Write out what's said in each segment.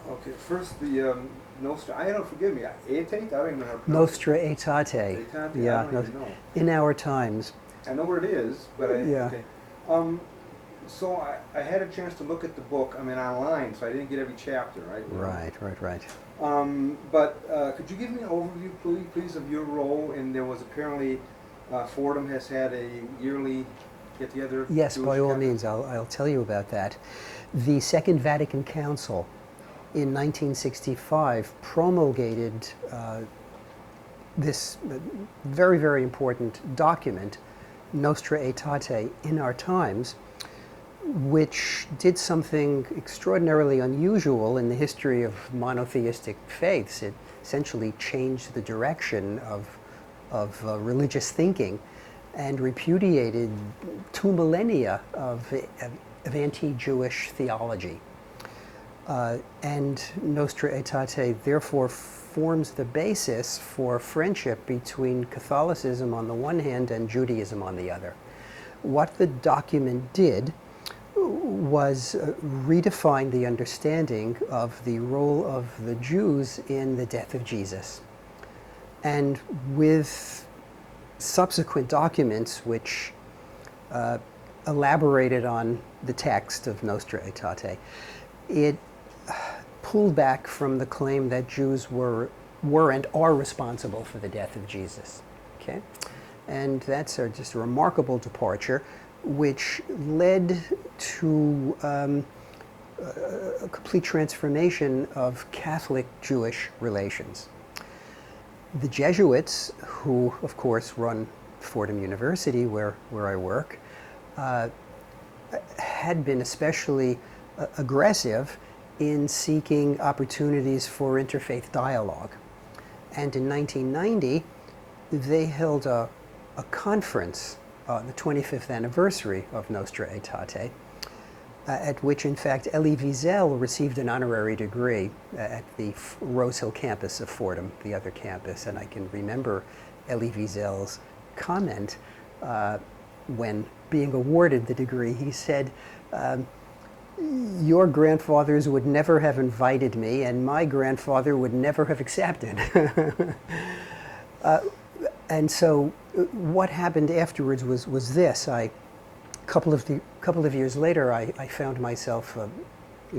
Okay, first the Nostra, I don't, forgive me, Aetate? I don't even know how to pronounce Nostra it. Aetate. Aetate? Yeah, I don't even know. in our times. I know where it is, but Yeah. okay. So I had a chance to look at the book, I mean online, so I didn't get every chapter, right? Right. But could you give me an overview, please, of your role? And there was apparently, Fordham has had a yearly get-together. Yes, Jewish by all Catholic- means, I'll tell you about that. The Second Vatican Council in 1965 promulgated this very, very important document, Nostra Aetate, in our times, which did something extraordinarily unusual in the history of monotheistic faiths. It essentially changed the direction of religious thinking and repudiated 2 millennia of anti-Jewish theology. And Nostra Aetate therefore forms the basis for friendship between Catholicism on the one hand and Judaism on the other. What the document did was redefine the understanding of the role of the Jews in the death of Jesus. And with subsequent documents which elaborated on the text of Nostra Aetate, it pulled back from the claim that Jews were and are responsible for the death of Jesus. Okay? And that's just a remarkable departure, which led to a complete transformation of Catholic-Jewish relations. The Jesuits, who of course run Fordham University, where I work, had been especially aggressive in seeking opportunities for interfaith dialogue. And in 1990, they held a conference on the 25th anniversary of Nostra Aetate, at which, in fact, Elie Wiesel received an honorary degree at the Rose Hill campus of Fordham, the other campus. And I can remember Elie Wiesel's comment when being awarded the degree. He said, "Your grandfathers would never have invited me, and my grandfather would never have accepted." And so what happened afterwards was this. A couple of years later, I found myself a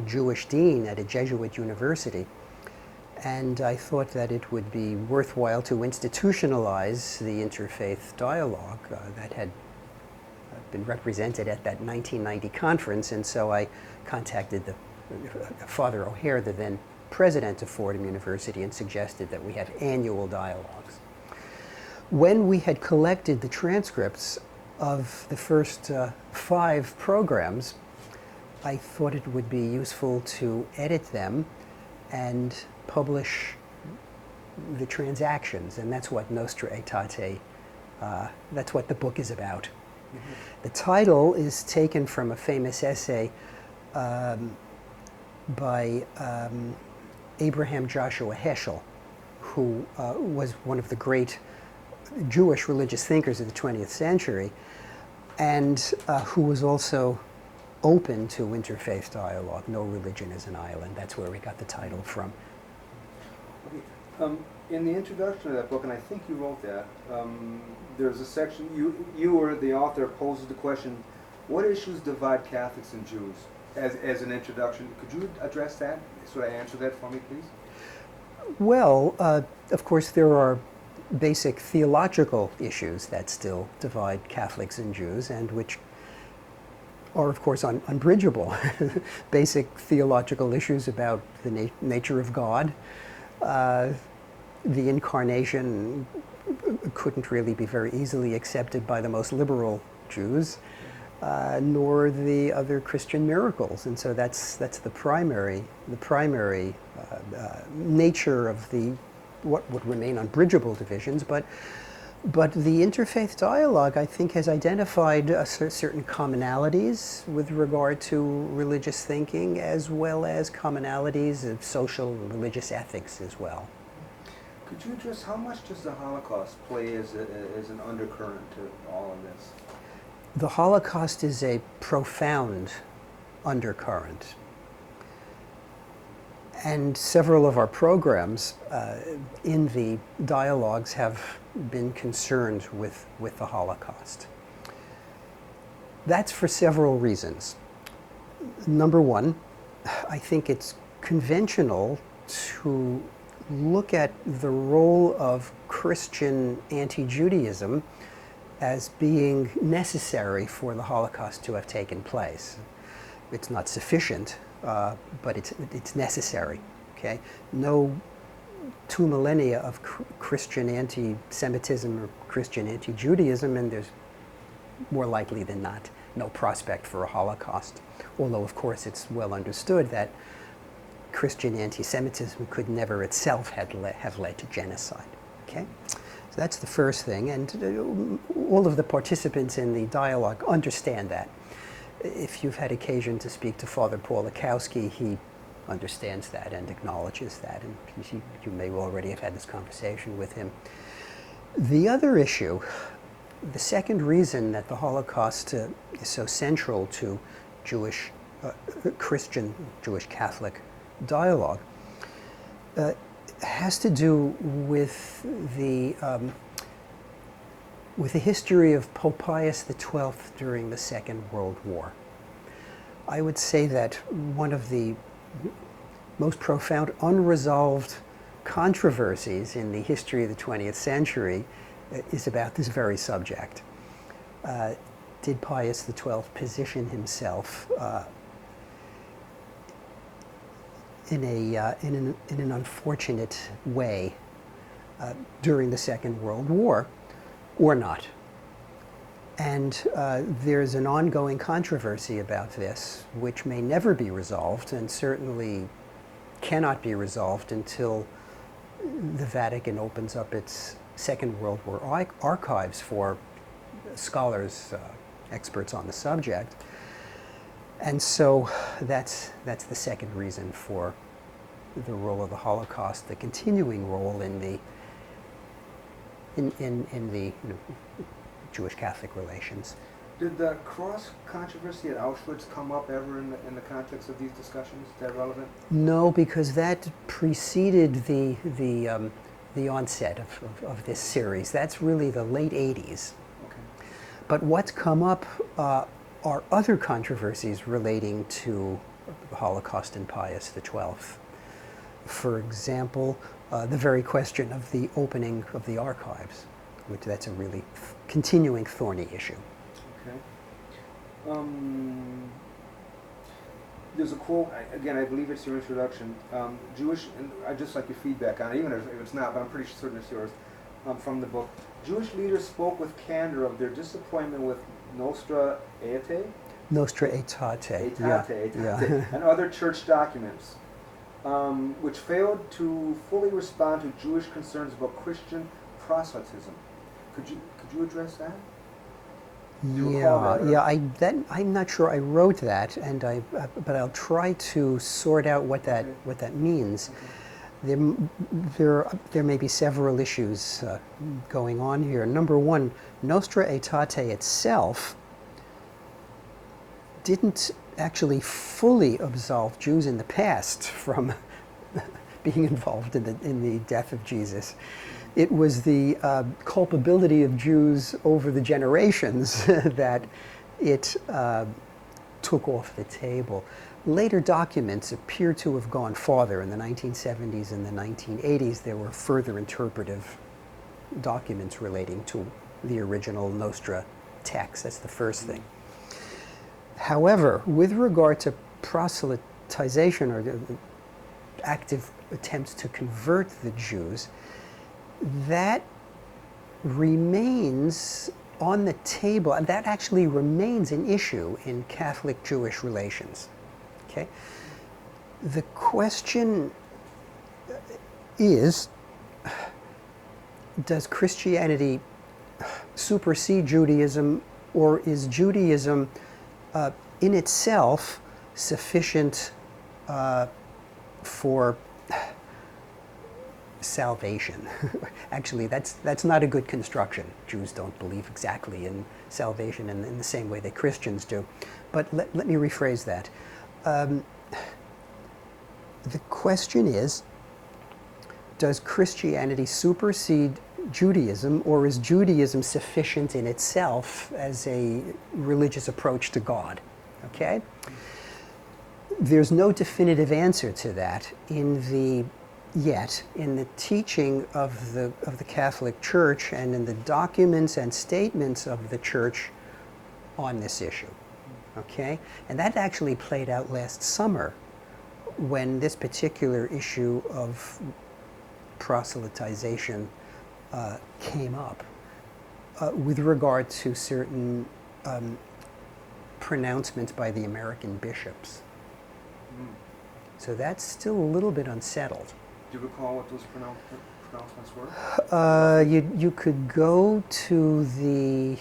Jewish dean at a Jesuit university. And I thought that it would be worthwhile to institutionalize the interfaith dialogue that had been represented at that 1990 conference. And so I contacted Father O'Hare, the then president of Fordham University, and suggested that we have annual dialogues. When we had collected the transcripts of the first 5 programs, I thought it would be useful to edit them and publish the transactions, and that's what Nostra Aetate, that's what the book is about. Mm-hmm. The title is taken from a famous essay by Abraham Joshua Heschel, who was one of the great Jewish religious thinkers of the 20th century, and who was also open to interfaith dialogue. No religion is an island. That's where we got the title from. Okay. In the introduction of that book, and I think you wrote that, there's a section, you or the author poses the question, what issues divide Catholics and Jews? As an introduction, could you address that? Sort of answer that for me, please? Well, of course, there are basic theological issues that still divide Catholics and Jews, and which are, of course, unbridgeable. Basic theological issues about the nature of God. The incarnation couldn't really be very easily accepted by the most liberal Jews, nor the other Christian miracles, and so that's the primary nature of what would remain unbridgeable divisions. But the interfaith dialogue, I think, has identified certain commonalities with regard to religious thinking, as well as commonalities of social and religious ethics as well. Could you address how much does the Holocaust play as an undercurrent to all of this? The Holocaust is a profound undercurrent. And several of our programs in the dialogues have been concerned with the Holocaust. That's for several reasons. Number one, I think it's conventional to look at the role of Christian anti-Judaism as being necessary for the Holocaust to have taken place. It's not sufficient, but it's necessary. Okay, no 2 millennia of Christian anti-Semitism or Christian anti-Judaism, and there's more likely than not no prospect for a Holocaust. Although, of course, it's well understood that Christian anti-Semitism could never itself have led to genocide. Okay, so that's the first thing, and all of the participants in the dialogue understand that. If you've had occasion to speak to Father Pawlikowski, he understands that and acknowledges that, and you may already have had this conversation with him. The other issue, the second reason that the Holocaust is so central to Jewish, Christian, Jewish Catholic dialogue, has to do with the history of Pope Pius XII during the Second World War. I would say that one of the most profound unresolved controversies in the history of the 20th century is about this very subject. Did Pius XII position himself in an unfortunate way during the Second World War, or not? And there's an ongoing controversy about this, which may never be resolved, and certainly cannot be resolved until the Vatican opens up its Second World War archives for scholars, experts on the subject. And so that's the second reason for the role of the Holocaust, the continuing role in the Jewish Catholic relations. Did the cross controversy at Auschwitz come up ever in the context of these discussions? Is that relevant? No, because that preceded the onset of this series. That's really the late 80s. Okay. But what's come up are other controversies relating to the Holocaust and Pius XII. For example, the very question of the opening of the archives, which that's a really continuing thorny issue. Okay. There's a quote, again, I believe it's your introduction, Jewish, and I just like your feedback on it, even if it's not, but I'm pretty certain it's yours, from the book. Jewish leaders spoke with candor of their disappointment with Nostra Aetate? Nostra Aetate. Aetate, and other church documents, which failed to fully respond to Jewish concerns about Christian proselytism. Could you address that? I'm not sure I wrote that, and but I'll try to sort out what that means. Okay. There may be several issues going on here. Number one, Nostra Aetate itself didn't actually fully absolve Jews in the past from being involved in the death of Jesus. It was the culpability of Jews over the generations that it took off the table. Later documents appear to have gone farther. In the 1970s and the 1980s, there were further interpretive documents relating to the original Nostra text. That's the first thing. However, with regard to proselytization or active attempts to convert the Jews, that remains on the table, and that actually remains an issue in Catholic-Jewish relations. Okay? The question is, does Christianity supersede Judaism, or is Judaism in itself sufficient for salvation? Actually, that's not a good construction. Jews don't believe exactly in salvation in the same way that Christians do. But let me rephrase that. the question is, does Christianity supersede Judaism, or is Judaism sufficient in itself as a religious approach to God? Okay? There's no definitive answer to that in the teaching of the Catholic Church and in the documents and statements of the Church on this issue. Okay? And that actually played out last summer when this particular issue of proselytization came up with regard to certain pronouncements by the American bishops. So that's still a little bit unsettled. Do you recall what those pronouncements were? You could go to the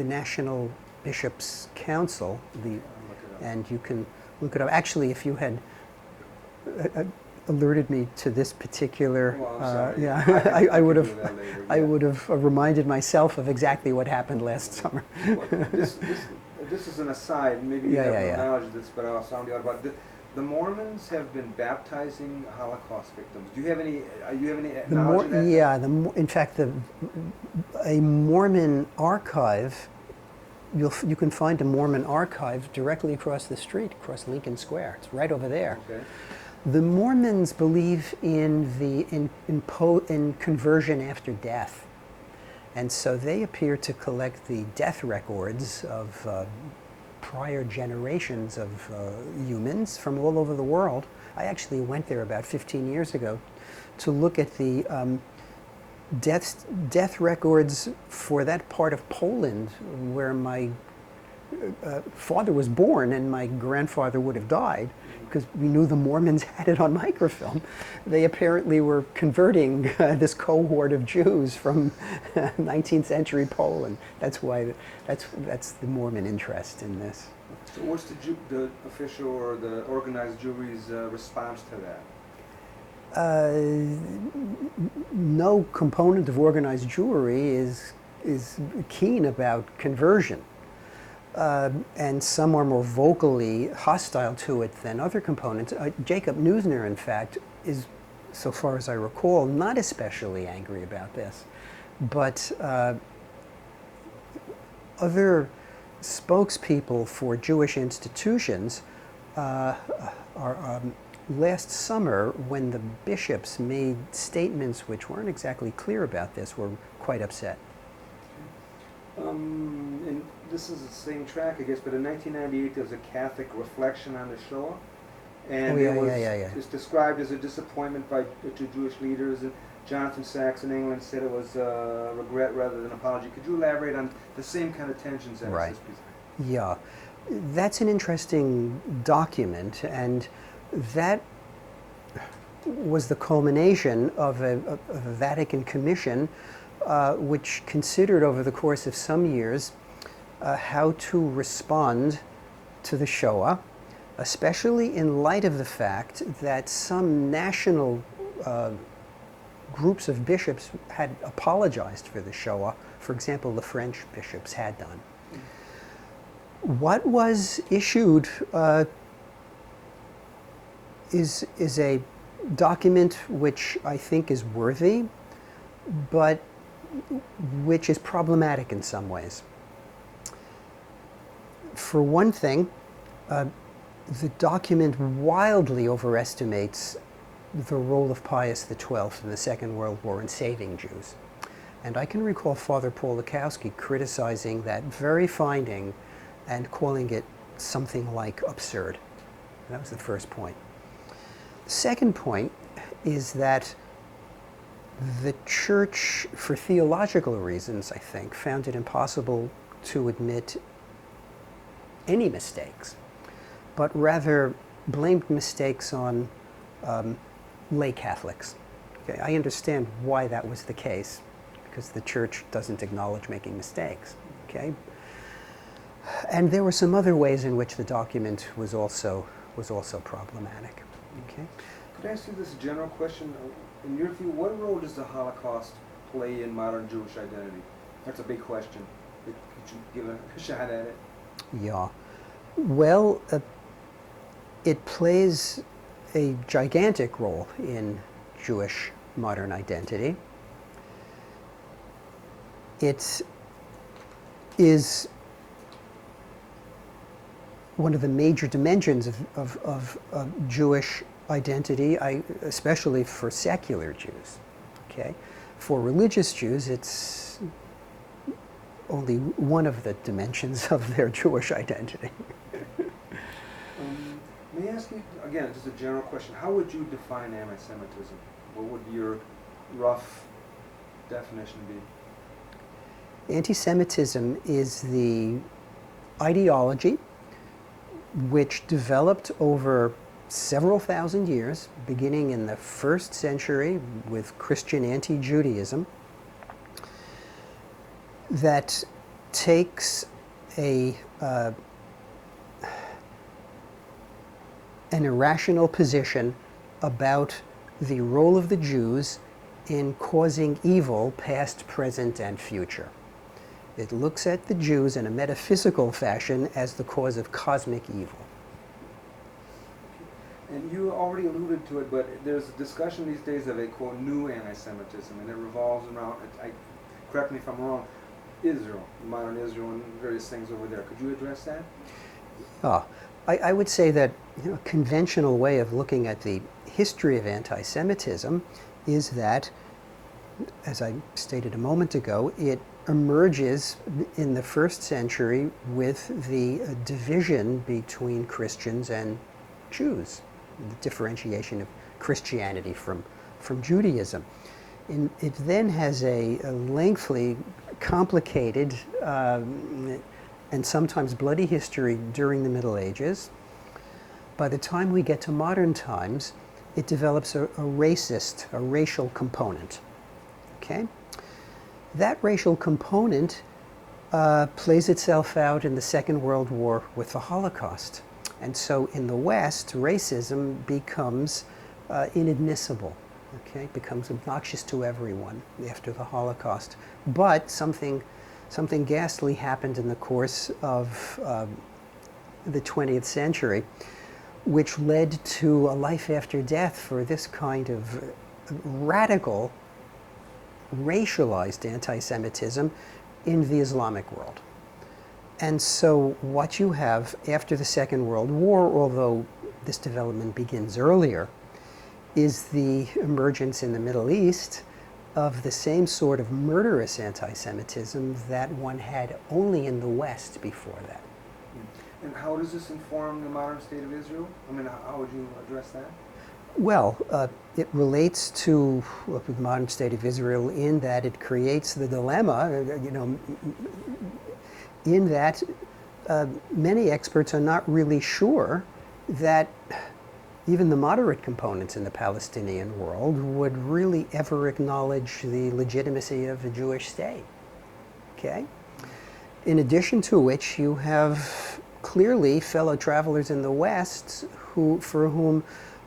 National Bishops' Council, and you can look it up. Actually, if you had alerted me to this particular, I would have, I would have reminded myself of exactly what happened last summer. Well, this is an aside. Maybe you have no knowledge of this, but I'll sound you out about it. The Mormons have been baptizing Holocaust victims. Do you have any? Knowledge of that? Yeah. In fact, a Mormon archive. You can find a Mormon archive directly across the street, across Lincoln Square. It's right over there. Okay. The Mormons believe in conversion after death, and so they appear to collect the death records of prior generations of humans from all over the world. I actually went there about 15 years ago to look at the death records for that part of Poland where my father was born and my grandfather would have died, because we knew the Mormons had it on microfilm. They apparently were converting this cohort of Jews from 19th century Poland. That's why that's the Mormon interest in this. So what's the official or the organized Jewry's response to that? No component of organized Jewry is keen about conversion. And some are more vocally hostile to it than other components. Jacob Neusner, in fact, is, so far as I recall, not especially angry about this. But other spokespeople for Jewish institutions last summer, when the bishops made statements which weren't exactly clear about this, were quite upset. And this is the same track, I guess, but in 1998 there was a Catholic reflection on the Shoah, and it's described as a disappointment by two Jewish leaders. And Jonathan Sachs in England said it was regret rather than apology. Could you elaborate on the same kind of tensions as this piece? Yeah, that's an interesting document, and that was the culmination of a Vatican commission which considered over the course of some years how to respond to the Shoah, especially in light of the fact that some national groups of bishops had apologized for the Shoah. For example, the French bishops had done. What was issued is a document which I think is worthy, but which is problematic in some ways. For one thing, the document wildly overestimates the role of Pius XII in the Second World War in saving Jews. And I can recall Father Paul Lukowski criticizing that very finding and calling it something like absurd. That was the first point. The second point is that the Church, for theological reasons, I think, found it impossible to admit any mistakes, but rather blamed mistakes on lay Catholics. Okay, I understand why that was the case, because the Church doesn't acknowledge making mistakes. Okay, and there were some other ways in which the document was also problematic. Okay. Could I ask you this general question? In your view, what role does the Holocaust play in modern Jewish identity? That's a big question. Could you give a shot at it? Yeah. Well, it plays a gigantic role in Jewish modern identity. It is one of the major dimensions of Jewish identity, especially for secular Jews. Okay? For religious Jews, it's only one of the dimensions of their Jewish identity. May I ask you, again, just a general question, how would you define anti-Semitism? What would your rough definition be? Anti-Semitism is the ideology which developed over several thousand years, beginning in the 1st century with Christian anti-Judaism, that takes an irrational position about the role of the Jews in causing evil past, present, and future. It looks at the Jews in a metaphysical fashion as the cause of cosmic evil. And you already alluded to it, but there's a discussion these days of a, quote, new anti-Semitism, and it revolves around, correct me if I'm wrong, Israel, modern Israel, and various things over there. Could you address that? I would say that a conventional way of looking at the history of anti-Semitism is that, as I stated a moment ago, it emerges in the 1st century with the division between Christians and Jews, the differentiation of Christianity from Judaism. And it then has a lengthy, complicated, and sometimes bloody history during the Middle Ages. By the time we get to modern times, it develops a racial component. Okay? That racial component plays itself out in the Second World War with the Holocaust. And so in the West, racism becomes inadmissible, okay? It becomes obnoxious to everyone after the Holocaust. But something ghastly happened in the course of the 20th century, which led to a life after death for this kind of radical, racialized anti-Semitism in the Islamic world. And so what you have after the Second World War, although this development begins earlier, is the emergence in the Middle East of the same sort of murderous anti-Semitism that one had only in the West before that. And how does this inform the modern state of Israel? I mean, how would you address that? Well, it relates to the modern state of Israel in that it creates the dilemma, in that many experts are not really sure that even the moderate components in the Palestinian world would really ever acknowledge the legitimacy of a Jewish state. Okay? In addition to which, you have clearly fellow travelers in the West for whom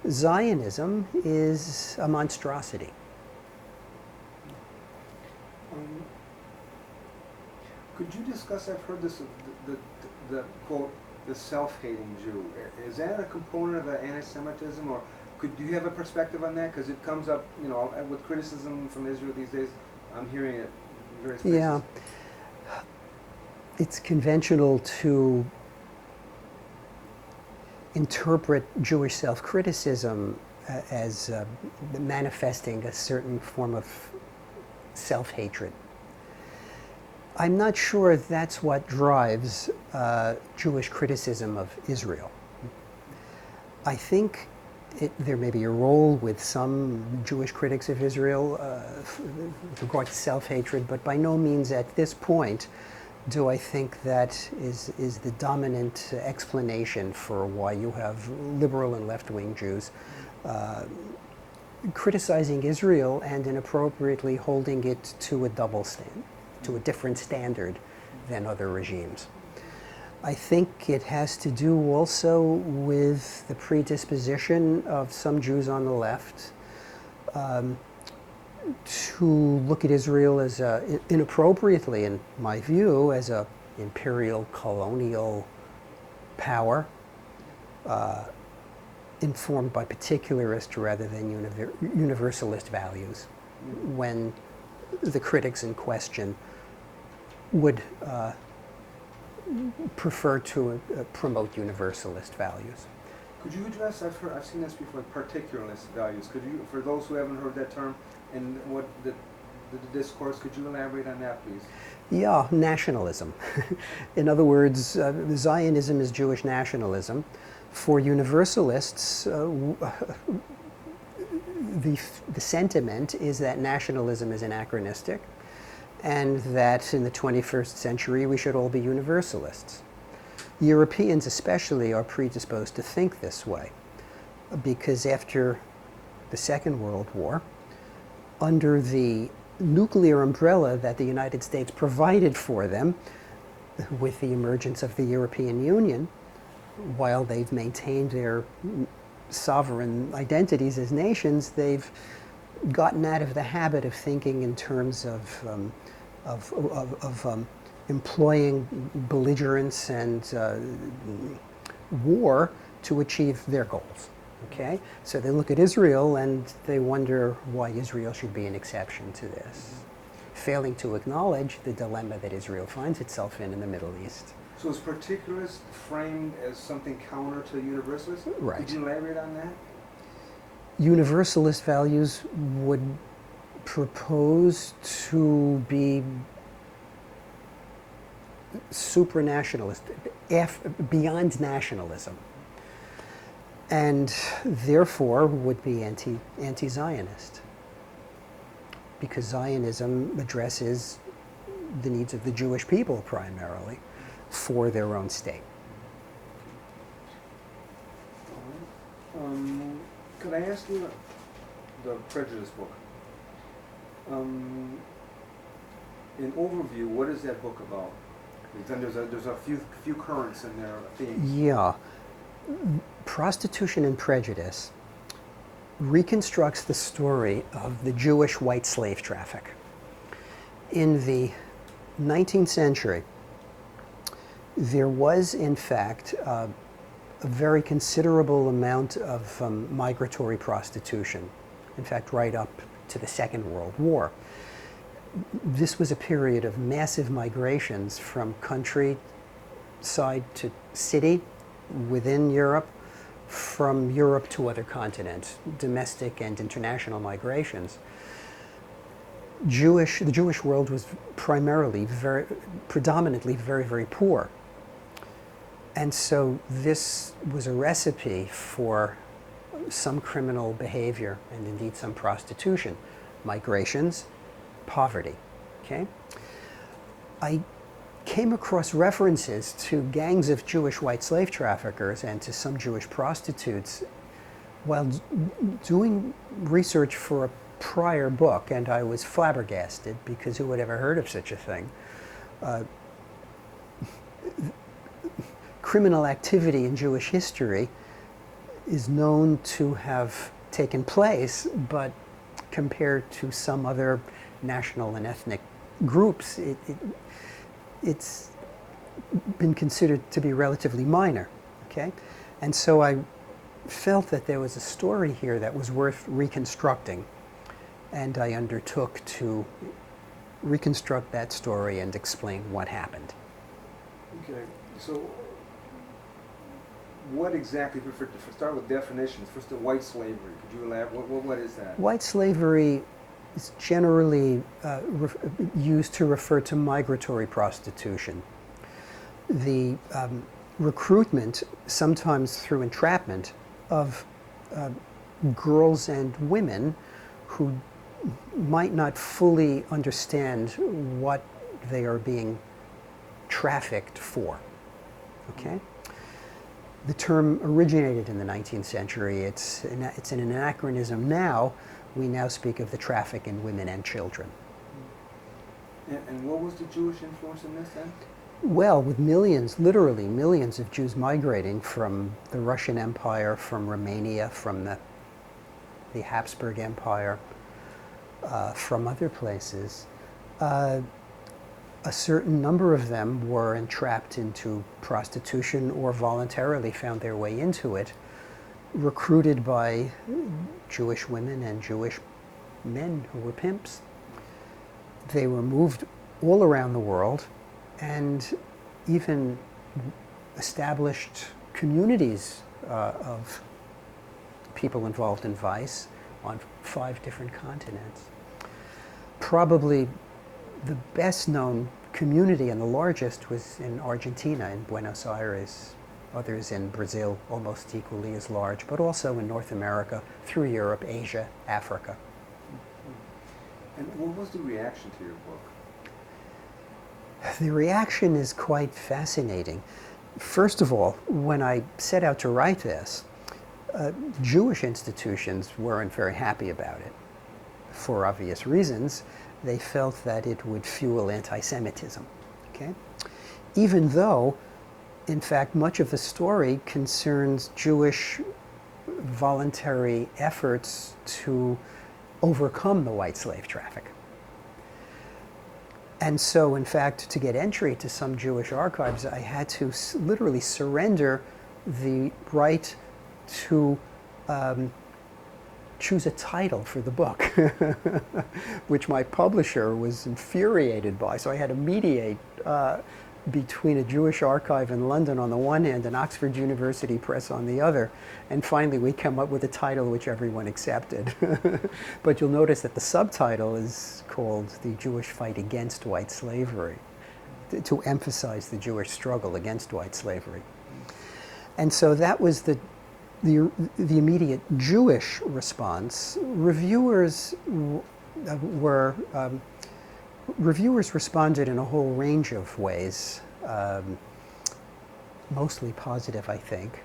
Zionism is a monstrosity. Could you discuss, I've heard this, the quote, the self-hating Jew. Is that a component of anti-Semitism, or do you have a perspective on that? Because it comes up, with criticism from Israel these days. I'm hearing it in various places. Yeah. It's conventional to interpret Jewish self-criticism as manifesting a certain form of self-hatred. I'm not sure that's what drives Jewish criticism of Israel. I think there may be a role with some Jewish critics of Israel with regard to self-hatred, but by no means at this point do I think that is the dominant explanation for why you have liberal and left-wing Jews criticizing Israel and inappropriately holding it to a double standard, to a different standard than other regimes. I think it has to do also with the predisposition of some Jews on the left to look at Israel as inappropriately, in my view, as an imperial colonial power informed by particularist rather than universalist values, when the critics in question would prefer to promote universalist values. Could you address, I've seen this before, particularist values. Could you, for those who haven't heard that term, and what the discourse, could you elaborate on that, please? Yeah, nationalism. In other words, Zionism is Jewish nationalism. For universalists, the sentiment is that nationalism is anachronistic, and that in the 21st century we should all be universalists. Europeans especially are predisposed to think this way, because after the Second World War, under the nuclear umbrella that the United States provided for them with the emergence of the European Union, while they've maintained their sovereign identities as nations, they've gotten out of the habit of thinking in terms of employing belligerence and war to achieve their goals. Okay? So they look at Israel and they wonder why Israel should be an exception to this, failing to acknowledge the dilemma that Israel finds itself in the Middle East. So is particularist framed as something counter to universalist? Right. Could you elaborate on that? Universalist values would propose to be supranationalist, beyond nationalism, and therefore would be anti-Zionist, because Zionism addresses the needs of the Jewish people primarily for their own state. Could I ask you the prejudice book? In overview, what is that book about? Then there's a few currents in there, themes. Yeah. Prostitution and Prejudice reconstructs the story of the Jewish white slave traffic. In the 19th century, there was, in fact, a very considerable amount of migratory prostitution, in fact, right up to the Second World War. This was a period of massive migrations from countryside to city within Europe, from Europe to other continents, domestic and international migrations. The Jewish world was predominantly very, very poor. And so this was a recipe for some criminal behavior and indeed some prostitution, migrations, poverty. Okay? I came across references to gangs of Jewish white slave traffickers and to some Jewish prostitutes while doing research for a prior book, and I was flabbergasted, because who would ever heard of such a thing? Criminal activity in Jewish history is known to have taken place, but compared to some other national and ethnic groups, it's been considered to be relatively minor, okay? And so I felt that there was a story here that was worth reconstructing, and I undertook to reconstruct that story and explain what happened. Okay, so what exactly, for start with definitions, first the white slavery, could you elaborate, what is that? White slavery is generally used to refer to migratory prostitution. The recruitment, sometimes through entrapment, of girls and women who might not fully understand what they are being trafficked for. Okay? The term originated in the 19th century. It's an anachronism now. We now speak of the traffic in women and children. And what was the Jewish influence in this then? Well, with millions, literally millions of Jews migrating from the Russian Empire, from Romania, from the Habsburg Empire, from other places, a certain number of them were entrapped into prostitution or voluntarily found their way into it recruited by Jewish women and Jewish men who were pimps. They were moved all around the world and even established communities of people involved in vice on 5 different continents. Probably the best known community and the largest was in Argentina, in Buenos Aires, others in Brazil, almost equally as large, but also in North America, through Europe, Asia, Africa. And what was the reaction to your book? The reaction is quite fascinating. First of all, when I set out to write this, Jewish institutions weren't very happy about it. For obvious reasons, they felt that it would fuel anti-Semitism. Okay? Even though, in fact, much of the story concerns Jewish voluntary efforts to overcome the white slave traffic. And so, in fact, to get entry to some Jewish archives, I had to literally surrender the right to choose a title for the book, which my publisher was infuriated by. So I had to mediate between a Jewish archive in London on the one hand and Oxford University Press on the other. And finally we came up with a title which everyone accepted. But you'll notice that the subtitle is called The Jewish Fight Against White Slavery, to emphasize the Jewish struggle against white slavery. And so that was the immediate Jewish response. Reviewers responded in a whole range of ways, mostly positive, I think.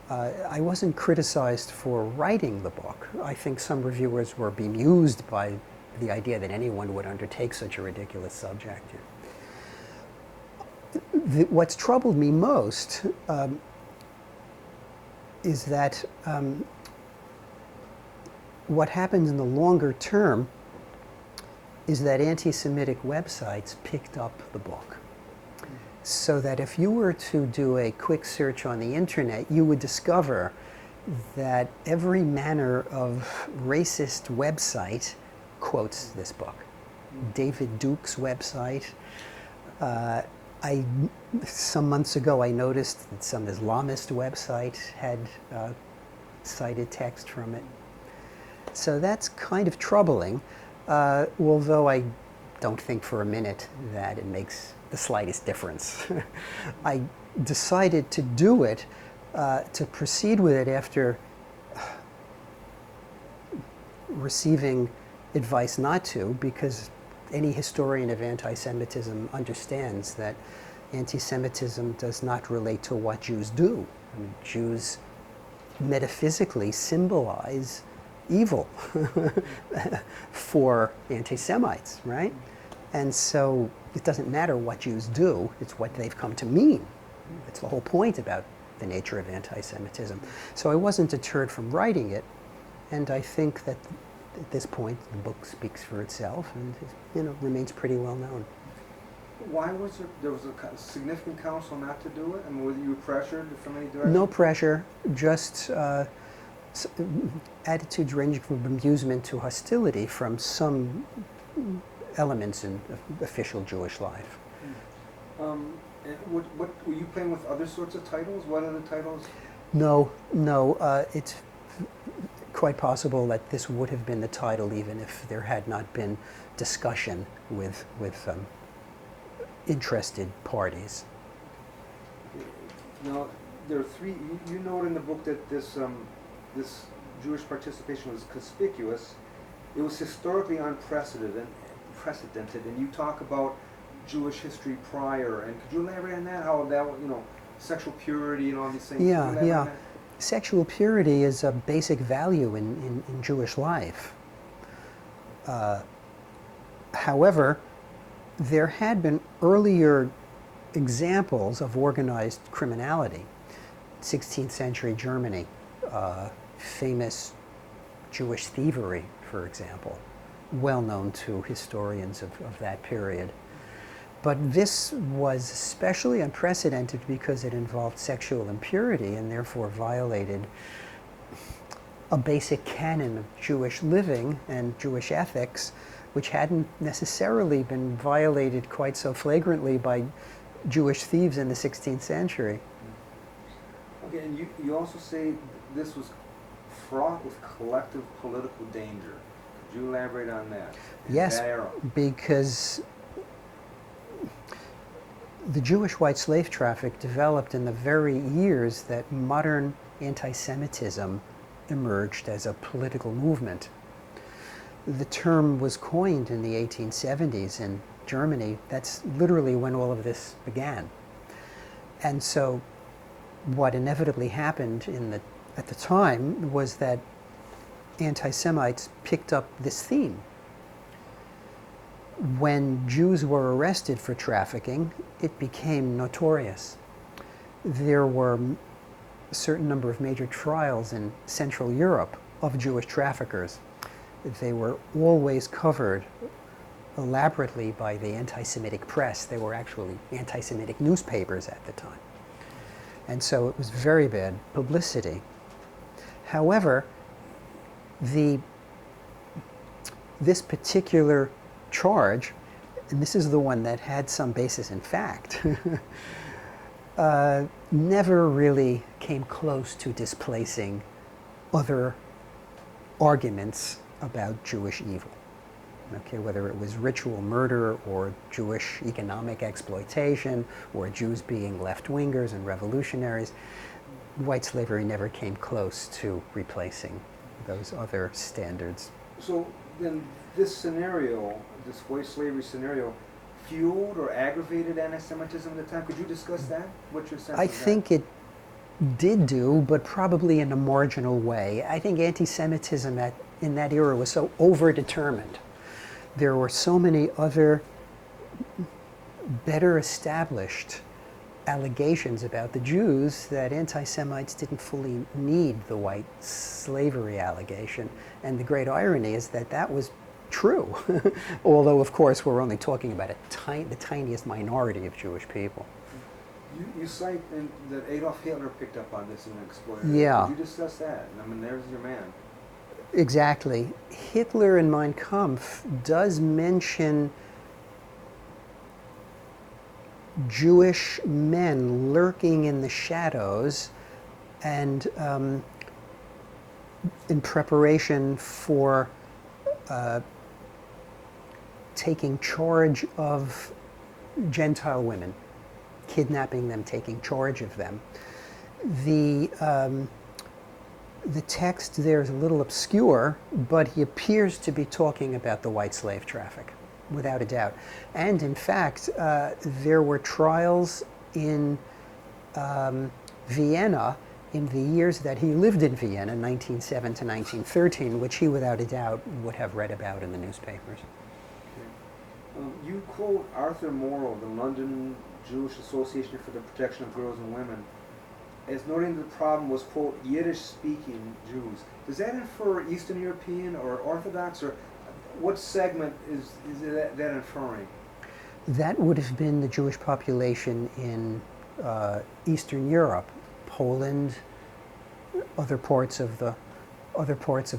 I wasn't criticized for writing the book. I think some reviewers were bemused by the idea that anyone would undertake such a ridiculous subject. What's troubled me most is that what happens in the longer term is that anti-Semitic websites picked up the book. So that if you were to do a quick search on the internet, you would discover that every manner of racist website quotes this book. David Duke's website. Some months ago I noticed that some Islamist website had cited text from it. So that's kind of troubling, although I don't think for a minute that it makes the slightest difference. I decided to do it, to proceed with it after receiving advice not to, because any historian of anti-Semitism understands that anti-Semitism does not relate to what Jews do. I mean, Jews metaphysically symbolize evil for anti-Semites, right? And so it doesn't matter what Jews do, it's what they've come to mean. It's the whole point about the nature of anti-Semitism. So I wasn't deterred from writing it, and I think that at this point the book speaks for itself and remains pretty well known. Why was there was a significant counsel not to do it? I mean, were you pressured from any direction? No pressure, just attitudes ranging from amusement to hostility from some elements in official Jewish life. And what were you playing with other sorts of titles? What other titles? No. It's quite possible that this would have been the title even if there had not been discussion with interested parties. Now, there are three. You note in the book that this Jewish participation was conspicuous. It was historically unprecedented, and you talk about Jewish history prior. And could you elaborate on that? How that, sexual purity and all these things? Yeah. Sexual purity is a basic value in Jewish life. However, there had been earlier examples of organized criminality. 16th century Germany, famous Jewish thievery, for example, well known to historians of that period. But this was especially unprecedented because it involved sexual impurity and therefore violated a basic canon of Jewish living and Jewish ethics, which hadn't necessarily been violated quite so flagrantly by Jewish thieves in the 16th century. Okay, and you also say this was fraught with collective political danger. Could you elaborate on that? Yes, because the Jewish white slave traffic developed in the very years that modern anti-Semitism emerged as a political movement. The term was coined in the 1870s in Germany. That's literally when all of this began. And so what inevitably happened at the time was that anti-Semites picked up this theme. When Jews were arrested for trafficking, it became notorious. There were a certain number of major trials in Central Europe of Jewish traffickers. They were always covered elaborately by the anti-Semitic press. They were actually anti-Semitic newspapers at the time. And so it was very bad publicity. However, this particular charge, and this is the one that had some basis in fact, never really came close to displacing other arguments about Jewish evil. Okay, whether it was ritual murder or Jewish economic exploitation or Jews being left-wingers and revolutionaries, white slavery never came close to replacing those other standards. So then this scenario, this white slavery scenario, fueled or aggravated anti-Semitism at the time? Could you discuss that? What's your sense I of that? think it did do, but probably in a marginal way. I think anti-Semitism in that era was so overdetermined. There were so many other better established allegations about the Jews that anti-Semites didn't fully need the white slavery allegation. And the great irony is that that was true, although of course we're only talking about the tiniest minority of Jewish people. You cite that Adolf Hitler picked up on this and exploited it. Yeah. Could you discuss that? I mean, there's your man. Exactly. Hitler in Mein Kampf does mention Jewish men lurking in the shadows and in preparation for taking charge of Gentile women, kidnapping them, taking charge of them. The text there is a little obscure, but he appears to be talking about the white slave traffic, without a doubt. And in fact, there were trials in Vienna in the years that he lived in Vienna, 1907 to 1913, which he without a doubt would have read about in the newspapers. You quote Arthur Morrow, the London Jewish Association for the Protection of Girls and Women, as noting the problem was, quote, Yiddish-speaking Jews. Does that infer Eastern European or Orthodox, or what segment is that inferring? That would have been the Jewish population in Eastern Europe, Poland, other parts of the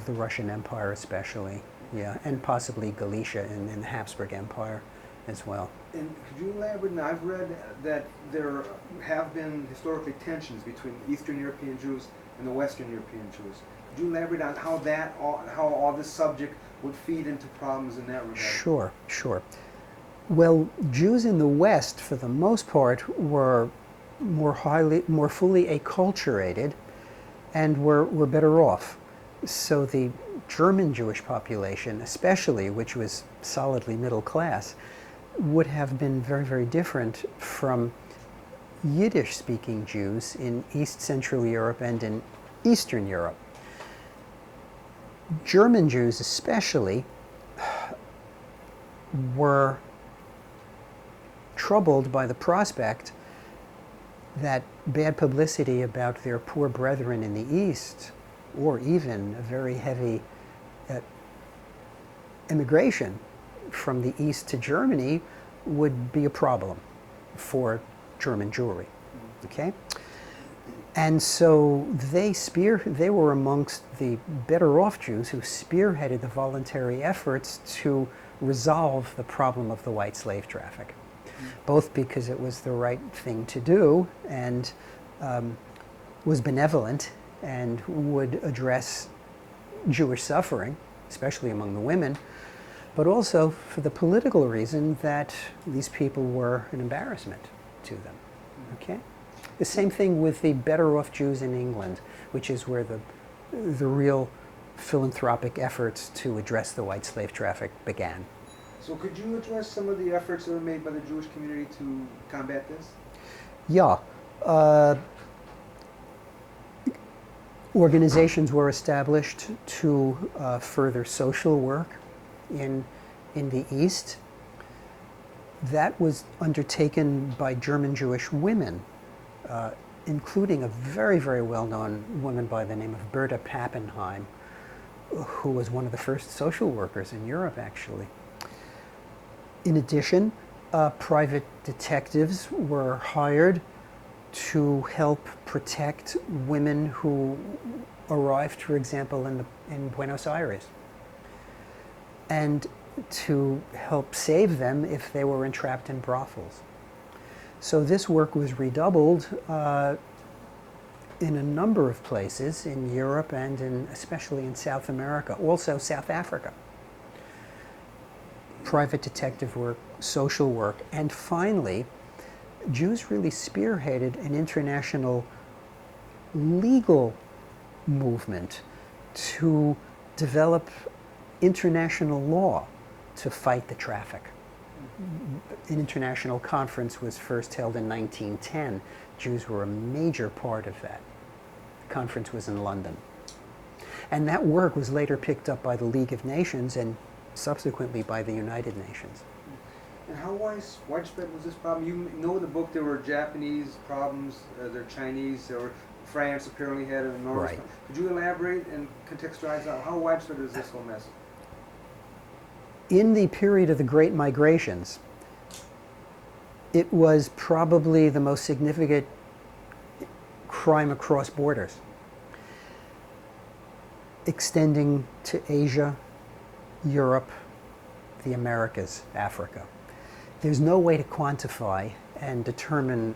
Russian Empire especially, yeah, and possibly Galicia in the Habsburg Empire as well. And could you elaborate? Now, I've read that there have been historically tensions between Eastern European Jews and the Western European Jews. Could you elaborate on how all this subject would feed into problems in that regard? Sure. Well, Jews in the West, for the most part, were more fully acculturated and were better off. So the German Jewish population, especially, which was solidly middle class, would have been very, very different from Yiddish-speaking Jews in East Central Europe and in Eastern Europe. German Jews especially were troubled by the prospect that bad publicity about their poor brethren in the East, or even a very heavy immigration from the East to Germany, would be a problem for German Jewry. Okay? And so they were amongst the better off Jews who spearheaded the voluntary efforts to resolve the problem of the white slave traffic, both because it was the right thing to do and was benevolent and would address Jewish suffering, especially among the women, but also for the political reason that these people were an embarrassment to them. Okay? The same thing with the better off Jews in England, which is where the real philanthropic efforts to address the white slave traffic began. So could you address some of the efforts that were made by the Jewish community to combat this? Yeah. Organizations were established to further social work in the East. That was undertaken by German Jewish women, including a very, very well-known woman by the name of Berta Pappenheim, who was one of the first social workers in Europe, actually. In addition, private detectives were hired to help protect women who arrived, for example, in Buenos Aires, and to help save them if they were entrapped in brothels. So this work was redoubled in a number of places in Europe and especially in South America, also South Africa. Private detective work, social work, and finally, Jews really spearheaded an international legal movement to develop international law to fight the traffic. An international conference was first held in 1910. Jews were a major part of that. The conference was in London. And that work was later picked up by the League of Nations and subsequently by the United Nations. And how widespread was this problem? You know in the book there were Japanese problems, there were Chinese, there were France apparently had an enormous problem. Could you elaborate and contextualize how widespread is this whole mess? In the period of the Great Migrations, it was probably the most significant crime across borders, extending to Asia, Europe, the Americas, Africa. There's no way to quantify and determine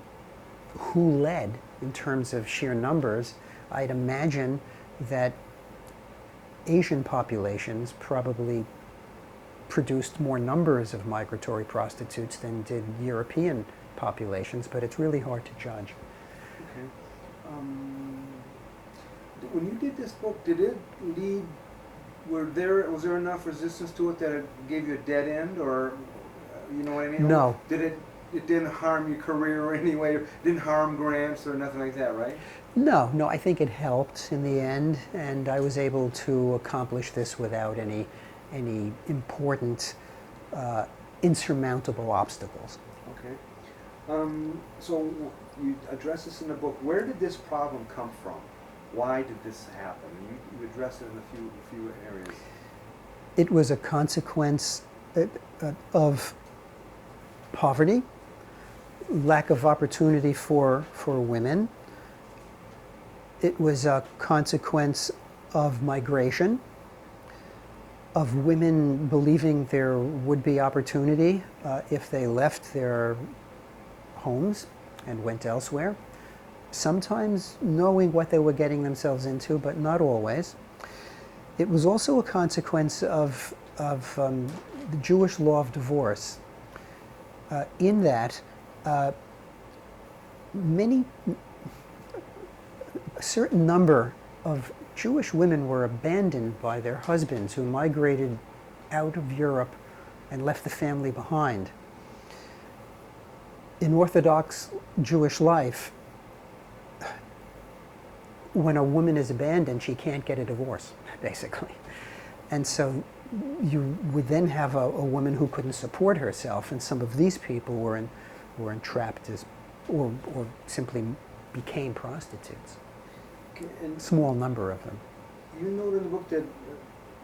who led in terms of sheer numbers. I'd imagine that Asian populations probably produced more numbers of migratory prostitutes than did European populations, but it's really hard to judge. Okay. When you did this book, did it lead, was there enough resistance to it that it gave you a dead end, or you know what I mean? No. It didn't harm your career in any way, it didn't harm grants or nothing like that, right? No, I think it helped in the end, and I was able to accomplish this without any important insurmountable obstacles. Okay. So you address this in the book. Where did this problem come from? Why did this happen? You address it in a few areas. It was a consequence of poverty, lack of opportunity for women. It was a consequence of migration, of women believing there would be opportunity if they left their homes and went elsewhere. Sometimes knowing what they were getting themselves into, but not always. It was also a consequence of the Jewish law of divorce, in that a certain number of Jewish women were abandoned by their husbands who migrated out of Europe and left the family behind. In Orthodox Jewish life, when a woman is abandoned, she can't get a divorce, basically. And so you would then have a woman who couldn't support herself, and some of these people were entrapped as, or simply became prostitutes. Okay, and small number of them. you note in the book that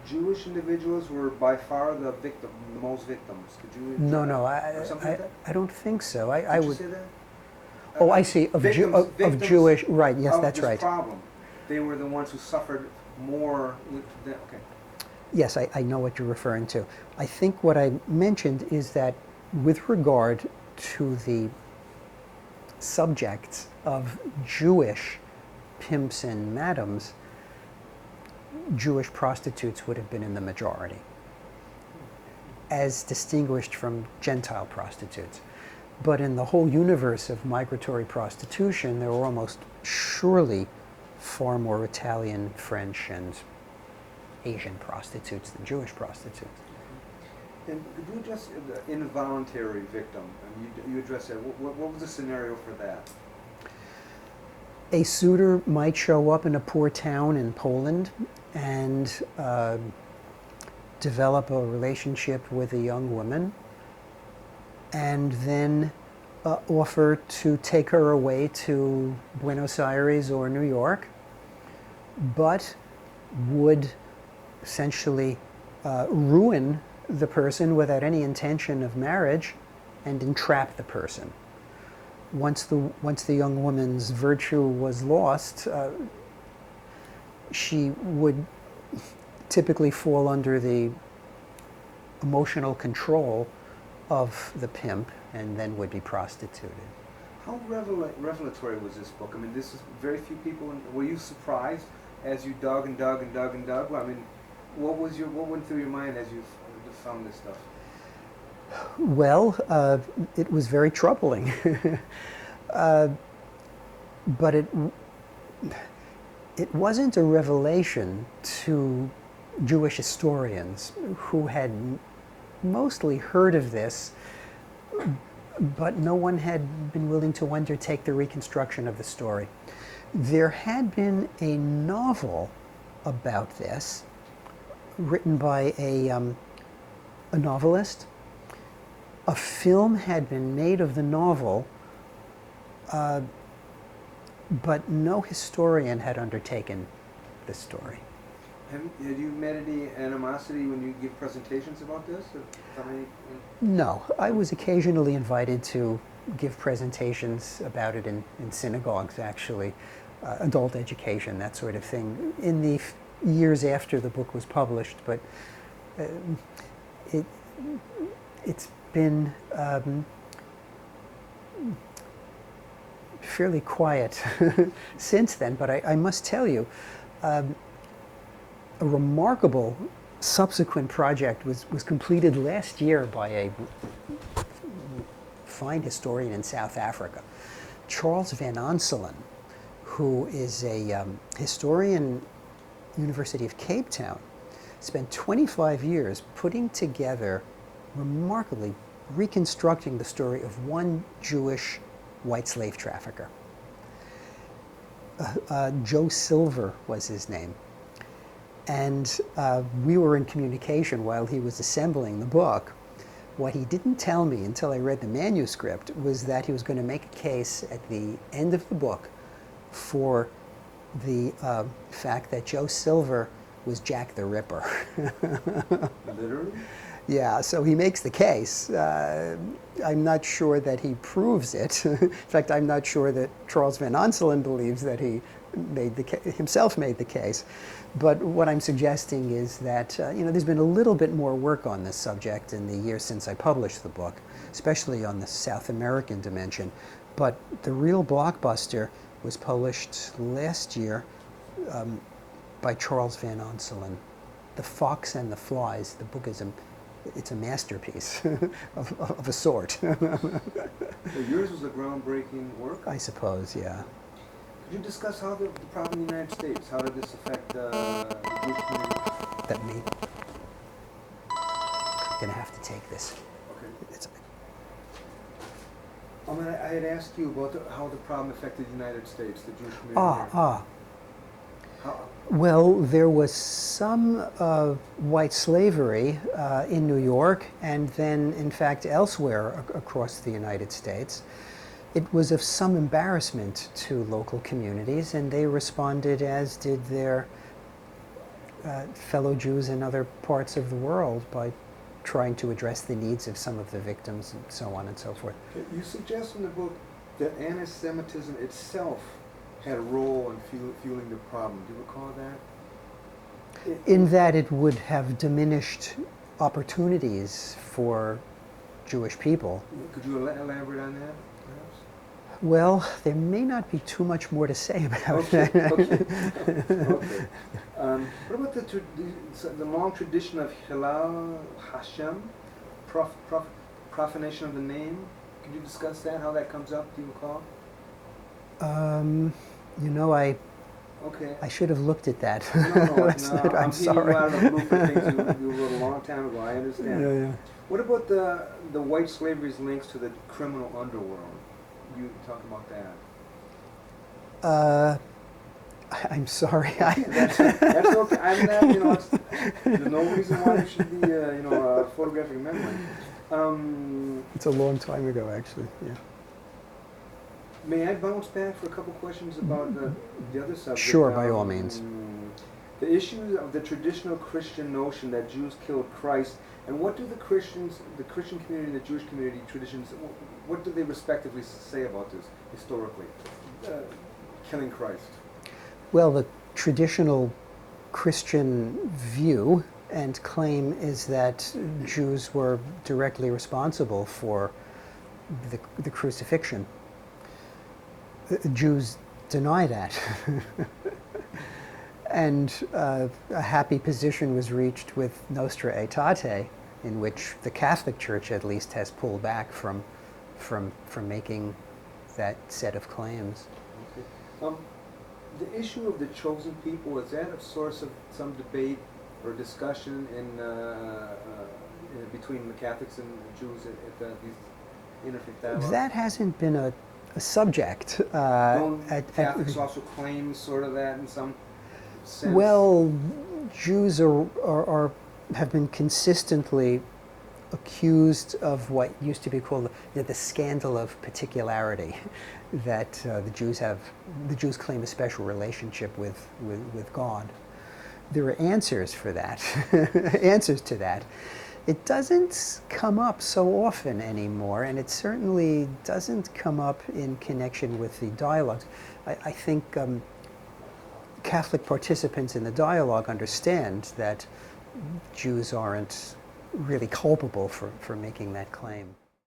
Jewish individuals were by far the most victims. Could you? No, or something like that? I don't think so. Did I you would. say that? Oh, I see. Of victims Jewish, right? Yes, of that's this right. problem. They were the ones who suffered more. Okay. Yes, I know what you're referring to. I think what I mentioned is that with regard to the subjects of Jewish pimps and madams, Jewish prostitutes would have been in the majority, as distinguished from Gentile prostitutes. But in the whole universe of migratory prostitution, there were almost surely far more Italian, French, and Asian prostitutes than Jewish prostitutes. And could you address the involuntary victim? I mean, you addressed that. What was the scenario for that? A suitor might show up in a poor town in Poland and develop a relationship with a young woman, and then offer to take her away to Buenos Aires or New York, but would essentially ruin the person without any intention of marriage and entrap the person. Once the young woman's virtue was lost, she would typically fall under the emotional control of the pimp and then would be prostituted. How revelatory was this book? I mean, this is very few people. Were you surprised as you dug and dug and dug and dug? Well, I mean, what went through your mind as you found this stuff? Well, it was very troubling, but it wasn't a revelation to Jewish historians who had mostly heard of this, but no one had been willing to undertake the reconstruction of the story. There had been a novel about this, written by a novelist. A film had been made of the novel, but no historian had undertaken the story. Have you met any animosity when you give presentations about this? No, I was occasionally invited to give presentations about it in synagogues, actually, adult education, that sort of thing, in the years after the book was published, but it's been fairly quiet since then. But I must tell you, a remarkable subsequent project was completed last year by a fine historian in South Africa, Charles Van Onselen, who is a historian, University of Cape Town, spent 25 years putting together, remarkably reconstructing the story of one Jewish white slave trafficker. Joe Silver was his name. And we were in communication while he was assembling the book. What he didn't tell me until I read the manuscript was that he was going to make a case at the end of the book for the fact that Joe Silver was Jack the Ripper. Literally? Yeah, so he makes the case. I'm not sure that he proves it. In fact, I'm not sure that Charles Van Onselen believes that he himself made the case. But what I'm suggesting is that there's been a little bit more work on this subject in the years since I published the book, especially on the South American dimension. But the real blockbuster was published last year by Charles Van Onselen. The Fox and the Flies. The book is it's a masterpiece of a sort. So yours was a groundbreaking work? I suppose, yeah. Could you discuss how the problem in the United States, how did this affect the Jewish community? That me? I'm going to have to take this. Okay. I had asked you about how the problem affected the United States, the Jewish community. How? Well, there was some white slavery in New York, and then, in fact, elsewhere across the United States. It was of some embarrassment to local communities, and they responded, as did their fellow Jews in other parts of the world, by trying to address the needs of some of the victims and so on and so forth. You suggest in the book that anti-Semitism itself had a role in fueling the problem. Do you recall that? In that it would have diminished opportunities for Jewish people. Could you elaborate on that, perhaps? Well, there may not be too much more to say about Okay, that. okay, okay. What about the long tradition of Hilal Hashem, profanation of the name? Could you discuss that, how that comes up, do you recall? You know, I should have looked at that. No, I'm sorry. You out of the blue for things you wrote a long time ago, I understand. Yeah. What about the white slavery's links to the criminal underworld? You talk about that. I'm sorry. That's okay. I'm not, there's no reason why it should be, a photographic memory. It's a long time ago, actually. Yeah. May I bounce back for a couple questions about the other subject? Sure, by all means. The issues of the traditional Christian notion that Jews killed Christ, and what do the Christian community and the Jewish community traditions, what do they respectively say about this historically, killing Christ? Well, the traditional Christian view and claim is that Jews were directly responsible for the crucifixion. Jews deny that. And a happy position was reached with Nostra Aetate, in which the Catholic Church at least has pulled back from making that set of claims. Okay. The issue of the chosen people, is that a source of some debate or discussion between the Catholics and the Jews at these interfaith dialogues? That hasn't been a subject. Don't Catholics also claim sort of that in some sense? Well, Jews have been consistently accused of what used to be called the scandal of particularity, that the Jews claim a special relationship with God. There are answers for that, answers to that. It doesn't come up so often anymore, and it certainly doesn't come up in connection with the dialogues. I think Catholic participants in the dialogue understand that Jews aren't really culpable for making that claim.